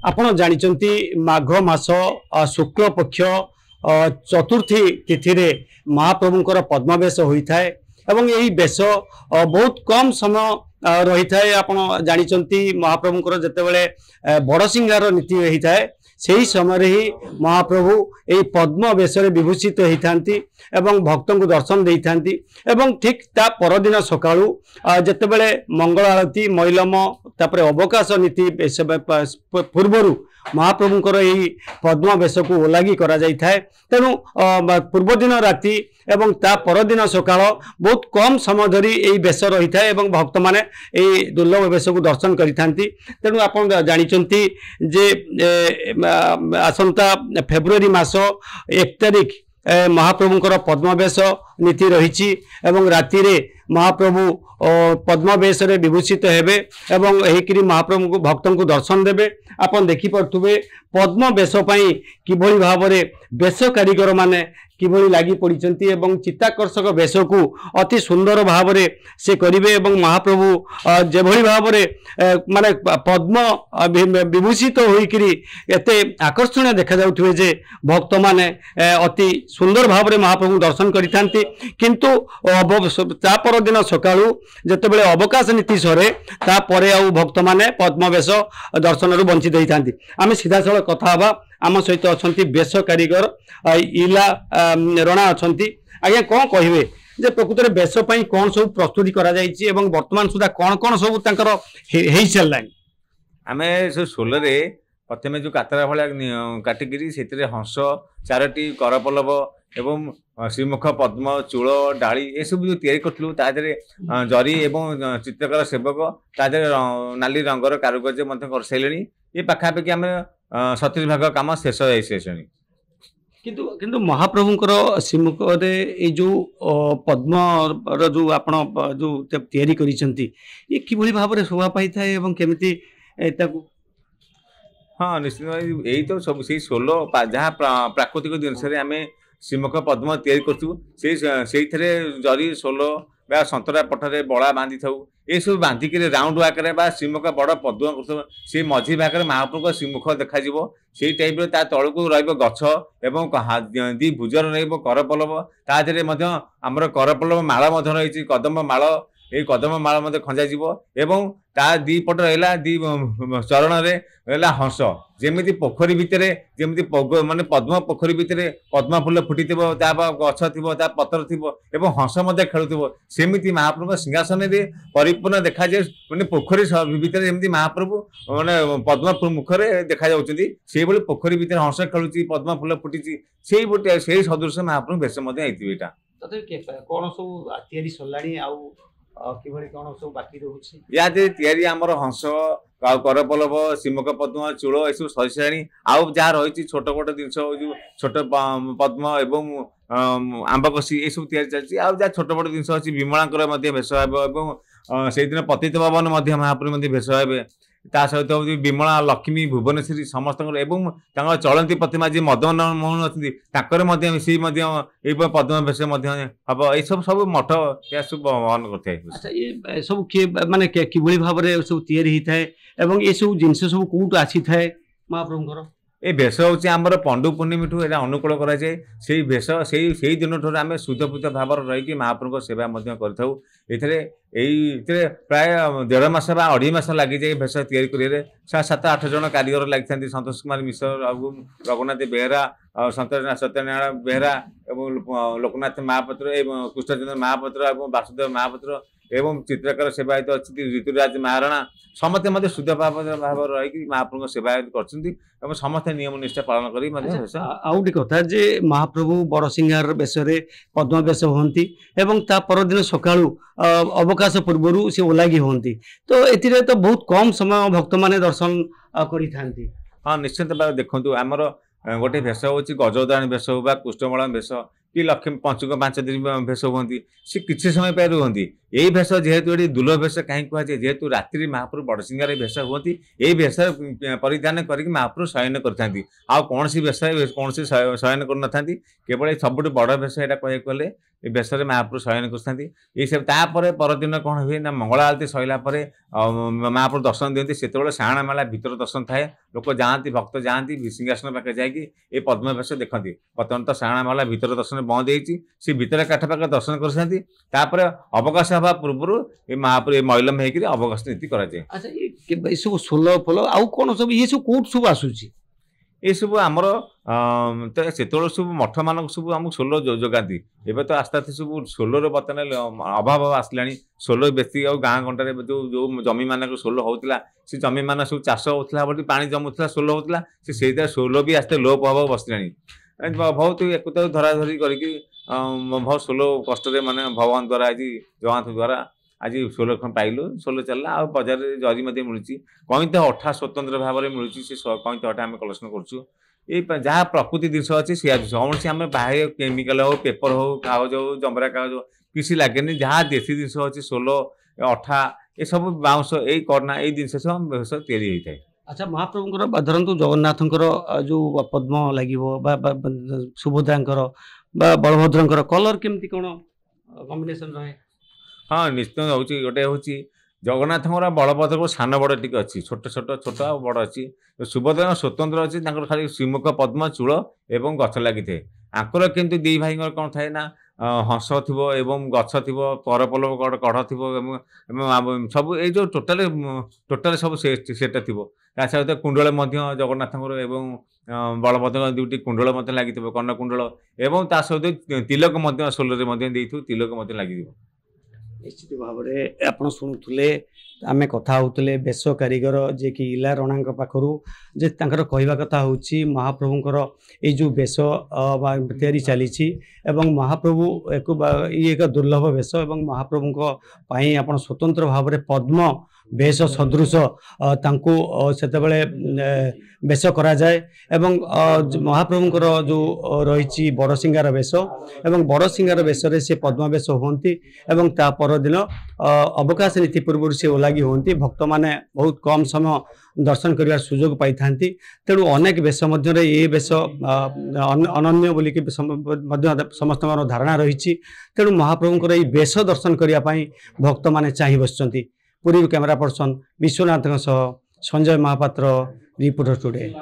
आपण जानिचंती माघ मास शुक्ल पक्ष चतुर्थी तिथि रे महाप्रभुंकर पद्मवेश होता है एवं यही वेश बहुत कम समय रही थाए। आपण जानिचंती महाप्रभुंकर जेतेबेले बड़ सिंगार नीति होता है सही समय ही महाप्रभु यही पद्म वेश विभूषित होती एवं भक्त को दर्शन दे था। ठीक ता परदिन सकाळू जेतेबेले मंगल आरती मैलम तापर अवकाश नीति पूर्वर महाप्रभुंकर यही पद्म वेश को ओलागी करा जाई थाए। तेणु पूर्व दिन राति एवं ता परदिन सकाळ बहुत कम समय धरी यही वेश रही थाए एवं भक्त माने यही दुर्लभ वेश को दर्शन करिथांती। तेणु आपण जानिचंती जे आसंता फेब्रुआरी मास 1 तारिख महाप्रभुंकर पद्मवेश नीति रही एवं राति रे महाप्रभु पद्मवेश रे विभूषित हेबे एवं एहिकरी महाप्रभु को भक्त को दर्शन देबे। आपण देखि पड़थुबे पद्मवेश पई किभली भाबरे वेश कारीगर माने किभली लागि पड़िचंती एवं चित्ताकर्षक वेश को अति सुंदर भावरे से करिवे एवं महाप्रभु जेभली भावरे माने पद्म विभूषित होइकरी एते आकर्षणीय देखा जाउथुवे जे भक्त माने अति सुंदर भावरे महाप्रभु दर्शन करिथांती। किंतु ता पर दिन सकाळू जेतेबेले अवकाश नीति सरे ता परे आउ भक्त माने पद्मवेश दर्शन रु वंचित होइथांती। आमे सीधा सळ कथा हबा आम सहित अच्छा वेश कारीगर इला रणा अच्छा आज्ञा कौन कहे जे प्रकृत में वेश कौन सब प्रस्तुति करा जायछि एवं वर्तमान सुधा कौन कौन सब तांकर हेई चललानी। आमे से सोलरे प्रथमे जो कातरा भाया काटिकी से हंस 4टी करपल्लव एवं श्रीमुख पद्म चूल डाली ए सब जो तैयारी करथलु तादरे जरी एवं चित्रकार सेवक तादरे नाली रंगर कारुकार्य मध्य कर सैलेनी। ये पाखापाखि आम 37 भाग काम शेष हो। किंतु महाप्रभुंकर श्रीमुख जो पद्म जो आपण जो तैयारी करिसंती ये किभली भाव में शोभा पाई थाए एवं केमिति ताकू। हाँ निश्चित यही तो सब से सोलो जहाँ प्राकृतिक जिनस आम श्रीमुख पद्म तैयारी करथु से जरी सोलो बा संतरा पठरे बड़ा बांधि थाउ ये सब बांधिक राउंड आकार बा श्रीमुख बड़ पद्म कर से मझी भाग में महाप्रभु श्रीमुख देखा से टाइप तल को रछ एवं दी भुजर रपल्लव तादेह आमर करपल्लव माला रही कदम माल ये कदम माल खंजा एवं ता दी पट रहा दी चरण रहा हंस जमी पोखरी भितर जमी माने पद्म पोखरी भितर पद्म फूल फुटी गछ थी पतर थी हंस खेलु सेमती महाप्रभु सिंहासन परिपूर्ण देखा जाए मैंने पोखरी भितर जमी महाप्रभु माने पद्म मुखरे देखा से पोखरी भितर हंस खेलुची पद्म फूल फुटी से सदृश महाप्रभु बेश कौन सब तैयारी सरलानी किभली कौन सब बाकी रहउछि या तैयारी आमर हंस करपल्लव श्रीमुख पद्म चूल ये सब सरी आउ जहाँ रही छोट मोट जिनस जो छोट पद्म एवं आंबकसी ये सब तैयारी चलती आउ जहाँ छोट मोट जिनस अच्छी विमलांकर भेष एवं से दिन पतित पावन महाप्रभु भेष हे ता सहित विमला लक्ष्मी भुवनेश्वरी समस्त चलती प्रतिमा जी मदन मोहन अच्छी सी पद्म भेष हम ये सब मठ या सब बहन कर सब किए माने किभली भाव में सब तैयारी होता है एवं ये सब जिनस सब कौटू आसी थाए महाप्रभुंकर ये भेष हूँ आमर पंडु पूर्णिमी ठूँ अनुकूल कराए से भेष से दिन ठूँ आम शुद्धपूत भाव रही महाप्रभु सेवा कर प्राय 1.5 मास बा 2.5 मास लगी जाए भेष तैयारी करेंगे 7-8 जन कारीगर लगी संतोष कुमार मिश्र रघुनाथ बेहरा सत्यनारायण बेहरा एवं लोकनाथ महापात्र एवं कृष्णचंद्र महापात्र एवं वासुदेव महापात्र एवं चित्रकार सेवायत अच्छी ऋतुराज महाराणा समस्ते मत शुद्ध भाव रही महाप्रभु सेवायत कर समस्त नियम निष्ठा पालन कर कथा जे महाप्रभु बड़ सिंगार बेश पद्म बेश होती ता परदिन सकाळू अवकाश पूर्वर से ओलागी होती तो ए तो बहुत कम समय भक्त माने दर्शन करि थांती। हाँ निश्चित भाव देखु आमर गोटे भेष हूँ गजोदाणी भेष हो कृष्णमला भेष कि लक्ष्मी पंचुक 5 दिन भेष हुई सी किसी समय पे रुहति यही भेष जेहेतु ये दुर्लभ भेष कहीं कहुए जेहेतु रात्रि महाप्रभु बड़ सिंगार भेष हुई यही भेष परिधान करके महाप्रभु शयन कर कौन सी भेष कौन सी शयन कर केवल सब बड़ भेष यहाँ कह ए बेसरे महाप्रभु शयन करथांती ए सब तापर परदिन कोन हुए ना मंगला आरती सइला परे महाप्रभु दर्शन दियंती सेतेबेले साणा मेला भीतर दर्शन थाए लोक जाती भक्त जाती सिंहासन पाखे जाकि ए पद्म बेस देखती बर्तमान तो साणा मेला भीतर दर्शन बंद होती सी भीतर काठ पाखे दर्शन करथांती तापर अवकाश हवा पूर्व ए महाप्रभु मैलम होकर अवकाश नीति करा जाए। अच्छा ये सब सोल फल आउ कौन सब ये सब कोट सब आसूची ये सब आमर तो से सब मठ मान सब आमको सोल जोगाती एवं तो आस्ते आस्ते सब सोलर बर्तमान अभाव आसला सोल बेसी गाँ गंटार जो जो जमी मान सोल होता से जमी मान सब चाष होता पा जमुला सोल होता से सोल भी आस्ते लोप हवा बसला बहुत एक धराधरी करके बहुत सोल कष्ट माने भगवान द्वारा आज जगन्नाथ द्वारा आज सोल पाइलु सोल चलला आ बजार जरी मिलूँ कईत अठा स्वतंत्र भाव में मिलूँ से कईत अठा आम कलेक्शन करूँ जहाँ प्रकृति जिस अच्छी सी कौन से आम बाह्य केमिकल हो पेपर हो कागज हो जमरा कागज हो किसी लगे जहाँ देशी जिन अच्छी सोल अठा ये सब बाउंस यही करना यही जिन सब व्यवसाय होता है। अच्छा महाप्रभुंर धरतु जगन्नाथंकर जो पद्म लगे सुभद्रांकर बलभद्रंकर कलर केमती कौन कॉम्बिनेशन रहे। हाँ निश्चित होची गोटे होची जगन्नाथ बलभद्र सान बड़ टी अच्छी छोट छोट छोट बड़ अच्छी सुभद्रा स्वतंत्र अच्छी खाली श्रीमुख पद्म चूल एवं गछ लगी आंकर किंतु दी भाई कौन थाए ना हंस थी एवं गछ थी परपल कढ़ थी सब ये जो टोटाल टोटाल सब सेटा थी सहित कुंडल जगन्नाथ एवं बलभद्र दुटी कुंडल लगी कर्ण कुंडल एवं ता सहित तिलक सोलर तिलक लगी। निश्चित भाव में आप शुणुले आम कथा होते बेश कारीगर जे कि इला रणा पाखर जे कहवा कथा हूँ महाप्रभुंर ये जो बेश तैयारी चली महाप्रभु एक दुर्लभ बेश महाप्रभु आप स्वतंत्र भाव में पद्म बेश सदृश से बेश करा जाए एवं महाप्रभुंर जो रही बड़ सिंगार बेश एवं बड़ सिंगार बेश से पद्म बेश होती एवं ता परदिन अवकाश नीति पूर्व से ओलागी होती भक्त माने बहुत कम समय दर्शन कर सुजोग पाई था तेणु अनेक बेश ये बेश अनन्य बोलिक समस्त धारणा रही तेणु महाप्रभुंर ये बेश दर्शन करने भक्त माने चाह बसुँच। Puri camera person Vishwanath Sanjay Mahapatra reporter today.